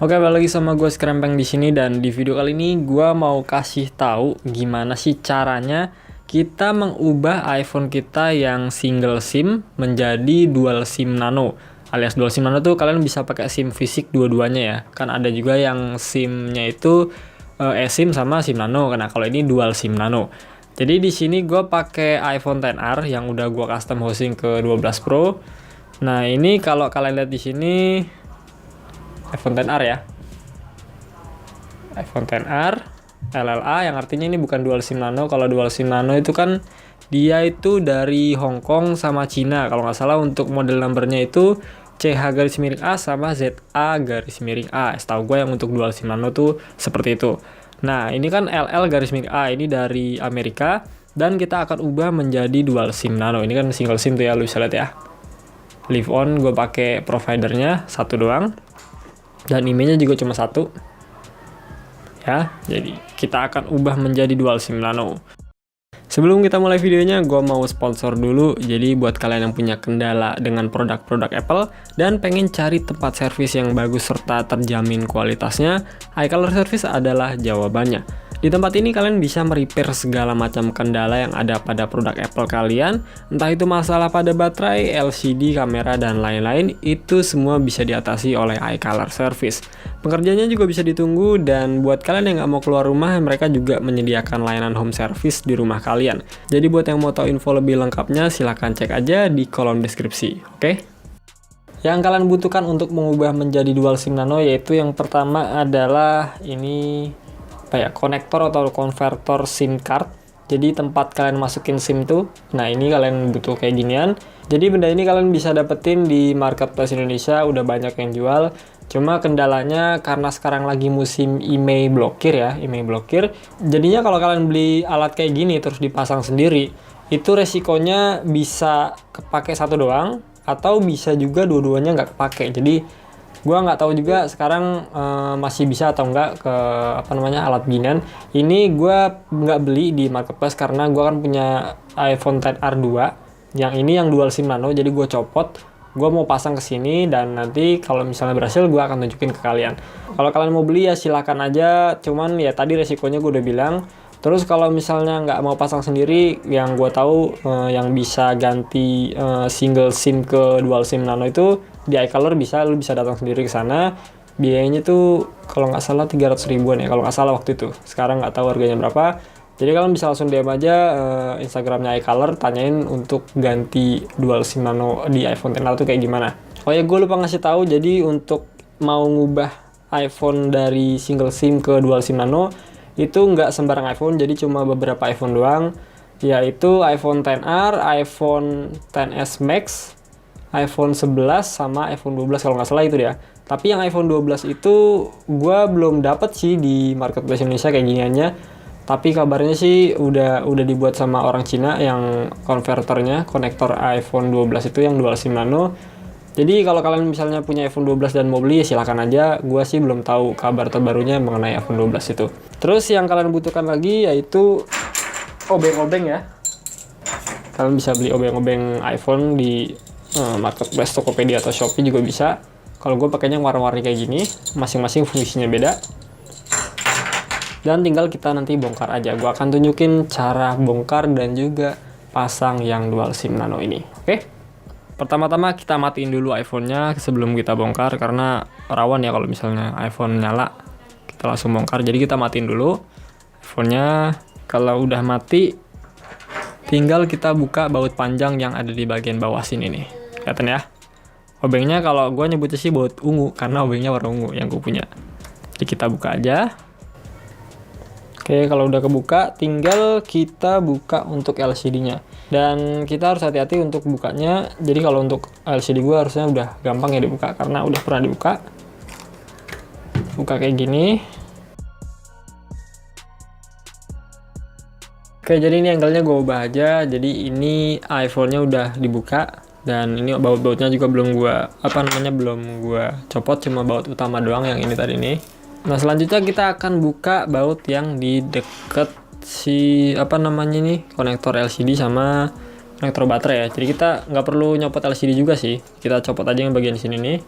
Oke, balik lagi sama gue Skrempeng di sini, dan di video kali ini gue mau kasih tahu gimana sih caranya kita mengubah iPhone kita yang single SIM menjadi dual SIM nano. Alias dual SIM nano tuh kalian bisa pakai SIM fisik dua-duanya ya. Kan ada juga yang SIM-nya itu eSIM sama SIM nano. Nah, kalau ini dual SIM nano. Jadi di sini gue pakai iPhone XR yang udah gue custom housing ke 12 Pro. Nah, ini kalau kalian lihat di sini iPhone XR ya. iPhone XR LLA yang artinya ini bukan dual SIM nano. Kalau dual SIM nano itu kan dia itu dari Hong Kong sama Cina. Kalau nggak salah untuk model numbernya itu CH-A sama ZA-A. Setahu gue yang untuk dual SIM nano tuh seperti itu. Nah, ini kan LL-A, ini dari Amerika. Dan kita akan ubah menjadi dual SIM nano. Ini kan single SIM tuh ya, lu bisa lihat ya. Live on gue pakai providernya satu doang. Dan IMEI-nya juga cuma satu. Ya, jadi kita akan ubah menjadi dual SIM nano. Sebelum kita mulai videonya, gue mau sponsor dulu. Jadi buat kalian yang punya kendala dengan produk-produk Apple dan pengen cari tempat servis yang bagus serta terjamin kualitasnya, iColor Service adalah jawabannya. Di tempat ini kalian bisa merepair segala macam kendala yang ada pada produk Apple kalian, entah itu masalah pada baterai, LCD, kamera, dan lain-lain, itu semua bisa diatasi oleh iColor Service. Pengerjaannya juga bisa ditunggu, dan buat kalian yang nggak mau keluar rumah, mereka juga menyediakan layanan home service di rumah kalian. Jadi buat yang mau tahu info lebih lengkapnya, silahkan cek aja di kolom deskripsi, oke? Yang kalian butuhkan untuk mengubah menjadi dual SIM nano yaitu yang pertama adalah ini konektor atau konvertor SIM card. Jadi tempat kalian masukin SIM tuh. Nah, ini kalian butuh kayak ginian. Jadi benda ini kalian bisa dapetin di marketplace Indonesia, udah banyak yang jual. Cuma kendalanya karena sekarang lagi musim IMEI blokir ya, IMEI blokir. Jadinya kalau kalian beli alat kayak gini terus dipasang sendiri, itu resikonya bisa kepake satu doang atau bisa juga dua-duanya nggak kepake. Jadi gua nggak tahu juga sekarang masih bisa atau nggak ke alat ginian. Ini gua nggak beli di marketplace karena gua kan punya iPhone XR 2 yang ini yang dual SIM nano, jadi gua copot. Gua mau pasang ke sini dan nanti kalau misalnya berhasil gua akan tunjukin ke kalian. Kalau kalian mau beli ya silakan aja, cuman ya tadi resikonya gua udah bilang. Terus kalau misalnya nggak mau pasang sendiri, yang gue tahu yang bisa ganti single SIM ke dual SIM nano itu di iColor bisa, lu bisa datang sendiri ke sana. Biayanya tuh kalau nggak salah 300 ribuan ya, kalau nggak salah waktu itu. Sekarang nggak tahu harganya berapa. Jadi kalian bisa langsung DM aja Instagramnya iColor, tanyain untuk ganti dual SIM nano di iPhone XR tuh kayak gimana. Oh ya, gue lupa ngasih tahu, jadi untuk mau ngubah iPhone dari single SIM ke dual SIM nano, itu nggak sembarang iPhone, jadi cuma beberapa iPhone doang, yaitu iPhone XR, iPhone XS Max, iPhone 11, sama iPhone 12 kalau nggak salah itu dia. Tapi yang iPhone 12 itu gue belum dapat sih di marketplace Indonesia kayak giniannya. Tapi kabarnya sih udah dibuat sama orang Cina yang konverternya, konektor iPhone 12 itu yang dual SIM nano. Jadi kalau kalian misalnya punya iPhone 12 dan mau beli ya silahkan aja. Gua sih belum tahu kabar terbarunya mengenai iPhone 12 itu. Terus yang kalian butuhkan lagi yaitu obeng-obeng ya. Kalian bisa beli obeng-obeng iPhone di marketplace Tokopedia atau Shopee juga bisa. Kalau gue pakainya warna-warni kayak gini, masing-masing fungsinya beda. Dan tinggal kita nanti bongkar aja. Gua akan tunjukin cara bongkar dan juga pasang yang dual SIM nano ini. Oke? Pertama-tama kita matiin dulu iPhone-nya sebelum kita bongkar, karena rawan ya kalau misalnya iPhone nyala kita langsung bongkar. Jadi kita matiin dulu iPhone-nya. Kalau udah mati, tinggal kita buka baut panjang yang ada di bagian bawah sini nih. Kelihatan ya? Obengnya kalau gue nyebutnya sih baut ungu karena obengnya warna ungu yang gue punya. Jadi kita buka aja. Oke, kalau udah kebuka, tinggal kita buka untuk LCD-nya. Dan kita harus hati-hati untuk bukanya. Jadi kalau untuk LCD gue harusnya udah gampang ya dibuka, karena udah pernah dibuka. Buka kayak gini. Oke, jadi ini angle-nya gue ubah aja. Jadi ini iPhone-nya udah dibuka. Dan ini baut-bautnya juga belum gue copot, cuma baut utama doang yang ini tadi nih. Nah, selanjutnya kita akan buka baut yang di deket konektor LCD sama konektor baterai ya. Jadi kita nggak perlu nyopot LCD juga sih, kita copot aja yang bagian sini nih.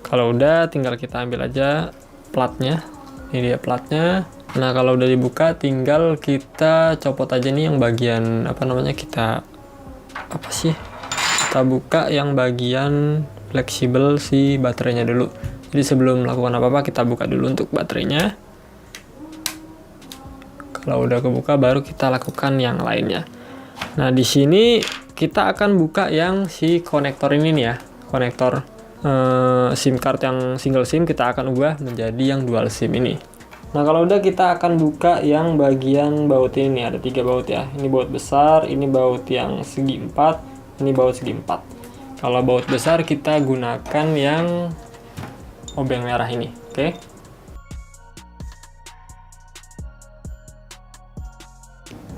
Kalau udah tinggal kita ambil aja platnya. Ini dia platnya. Nah, kalau udah dibuka tinggal kita copot aja nih yang bagian apa namanya, kita buka yang bagian fleksibel si baterainya dulu. Jadi sebelum melakukan apa-apa kita buka dulu untuk baterainya. Kalau udah kebuka baru kita lakukan yang lainnya. Nah, di sini kita akan buka yang si konektor ini nih ya. Konektor SIM card yang single SIM kita akan ubah menjadi yang dual SIM ini. Nah, kalau udah kita akan buka yang bagian baut ini, ada 3 baut ya. Ini baut besar, ini baut yang segi 4, ini baut segi 4. Kalau baut besar kita gunakan yang obeng merah ini, oke?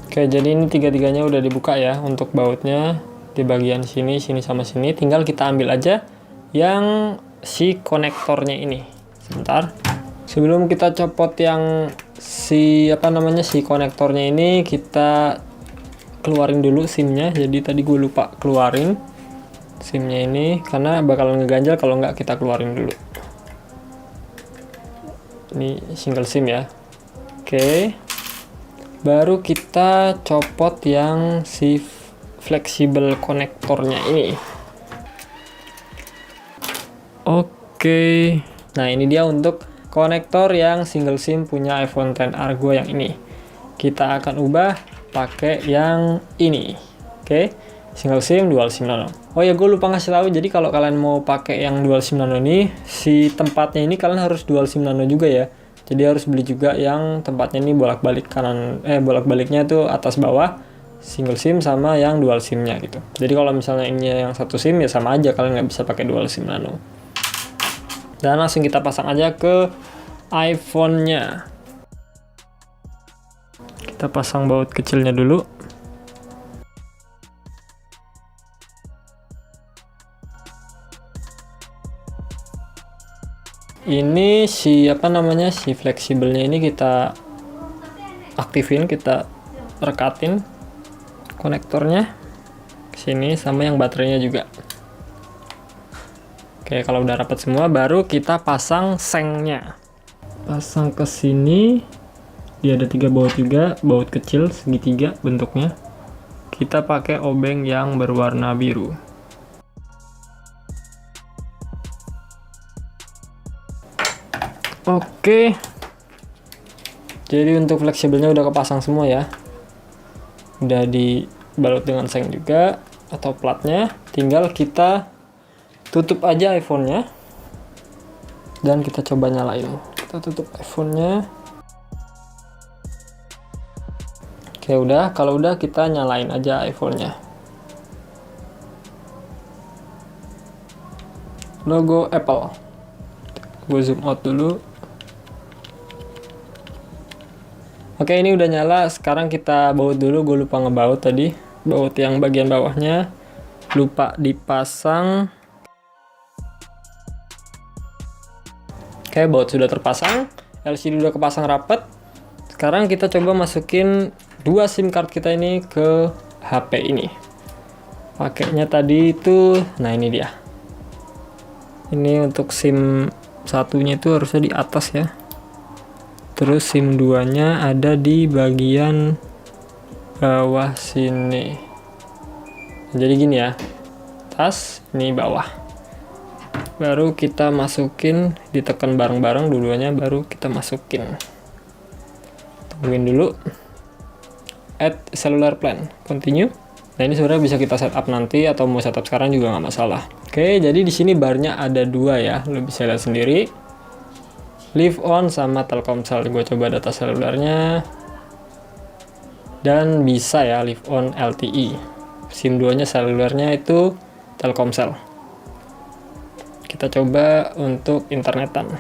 Oke, jadi ini tiga-tiganya udah dibuka ya untuk bautnya di bagian sini, sini sama sini. Tinggal kita ambil aja yang si konektornya ini. Sebentar. Sebelum kita copot yang si konektornya ini, kita keluarin dulu SIM-nya. Jadi tadi gue lupa keluarin SIM-nya ini karena bakalan ngeganjal kalau nggak kita keluarin dulu. Ini single SIM ya. Oke. Baru kita copot yang si fleksibel konektornya ini. Oke. Nah, ini dia untuk konektor yang single SIM punya iPhone XR gue yang ini. Kita akan ubah pakai yang ini. Oke. Single SIM, dual SIM nano. Oh ya, gue lupa ngasih tahu. Jadi kalau kalian mau pakai yang dual SIM nano ini, si tempatnya ini kalian harus dual SIM nano juga ya. Jadi harus beli juga yang tempatnya ini bolak-balik bolak-baliknya tuh atas bawah, single SIM sama yang dual SIM-nya gitu. Jadi kalau misalnya ini yang satu SIM ya sama aja, kalian nggak bisa pakai dual SIM nano. Dan langsung kita pasang aja ke iPhone-nya. Kita pasang baut kecilnya dulu. Ini si si fleksibelnya ini kita aktifin, kita rekatin konektornya ke sini sama yang baterainya juga. Oke, kalau udah rapat semua baru kita pasang sengnya. Pasang ke sini. Dia ada 3 baut juga, baut kecil segitiga bentuknya. Kita pakai obeng yang berwarna biru. Oke. Jadi untuk fleksibelnya udah kepasang semua ya. Udah dibalut dengan seng juga atau platnya. Tinggal kita tutup aja iPhone-nya. Dan kita coba nyalain. Kita tutup iPhone-nya. Oke, udah. Kalau udah kita nyalain aja iPhone-nya. Logo Apple. Gue zoom out dulu. Oke, ini udah nyala. Sekarang kita baut dulu. Gue lupa ngebaut tadi. Baut yang bagian bawahnya lupa dipasang. Oke, baut sudah terpasang. LCD udah kepasang rapet. Sekarang kita coba masukin 2 SIM card kita ini ke HP ini. Pakainya tadi itu, nah ini dia. Ini untuk SIM satunya itu harusnya di atas ya. Terus SIM 2-nya ada di bagian bawah sini. Jadi gini ya. Atas, ini bawah. Baru kita masukin, ditekan bareng-bareng dua-duanya baru kita masukin. Tungguin dulu. Add cellular plan. Continue. Nah, ini sebenarnya bisa kita setup nanti atau mau setup sekarang juga nggak masalah. Oke, jadi di sini barnya ada 2 ya. Lo bisa lihat sendiri. Live on sama Telkomsel. Gue coba data selulernya. Dan bisa ya live on LTE. SIM 2-nya selulernya itu Telkomsel. Kita coba untuk internetan.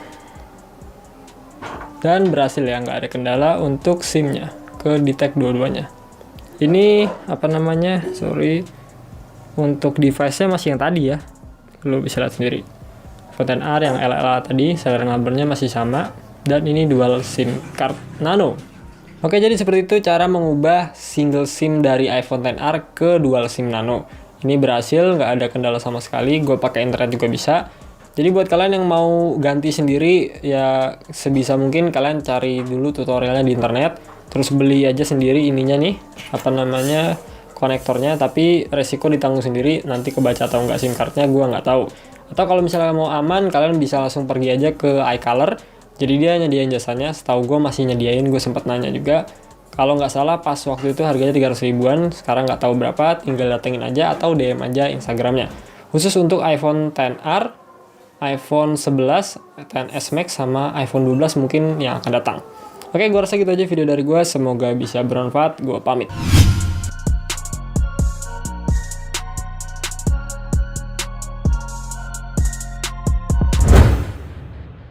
Dan berhasil ya, nggak ada kendala untuk SIM-nya. Ke detect dua-duanya. Ini untuk device-nya masih yang tadi ya. Lo bisa lihat sendiri. iPhone XR yang LLA tadi, serial number-nya masih sama. Dan ini dual SIM card nano. Oke, jadi seperti itu cara mengubah single SIM dari iPhone XR ke dual SIM nano. Ini berhasil, nggak ada kendala sama sekali. Gue pakai internet juga bisa. Jadi buat kalian yang mau ganti sendiri ya sebisa mungkin kalian cari dulu tutorialnya di internet, terus beli aja sendiri ininya nih, apa namanya, konektornya, tapi resiko ditanggung sendiri, nanti kebaca atau enggak SIM cardnya gua nggak tahu. Atau kalau misalnya mau aman, kalian bisa langsung pergi aja ke iColor. Jadi dia nyediain jasanya, setahu gue masih nyediain, gue sempat nanya juga. Kalau nggak salah pas waktu itu harganya 300 ribuan, sekarang nggak tahu berapa, tinggal datengin aja atau DM aja Instagramnya. Khusus untuk iPhone XR, iPhone 11, XS Max, sama iPhone 12 mungkin yang akan datang. Oke, gue rasa gitu aja video dari gue, semoga bisa bermanfaat, gue pamit.